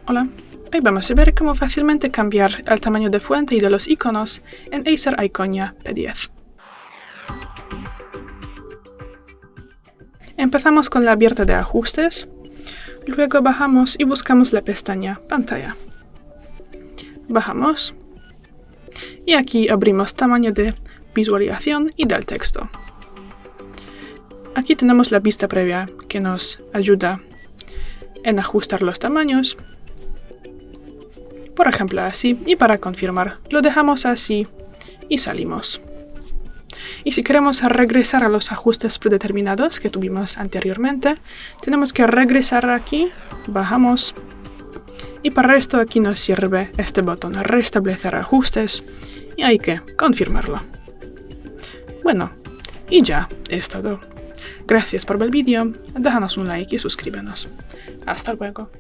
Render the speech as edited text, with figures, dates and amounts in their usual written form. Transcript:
Hola, hoy vamos a ver cómo fácilmente cambiar el tamaño de fuente y de los iconos en ACER Iconia P10. Empezamos con la abierta de ajustes, luego bajamos y buscamos la pestaña Pantalla. Bajamos y aquí abrimos tamaño de visualización y del texto. Aquí tenemos la vista previa que nos ayuda en ajustar los tamaños. Por ejemplo así, y para confirmar lo dejamos así y salimos. Y si queremos regresar a los ajustes predeterminados que tuvimos anteriormente, tenemos que regresar aquí, bajamos, y para esto aquí nos sirve este botón, restablecer ajustes, y hay que confirmarlo. Bueno, y ya es todo. Gracias por ver el vídeo, déjanos un like y suscríbenos. Hasta luego.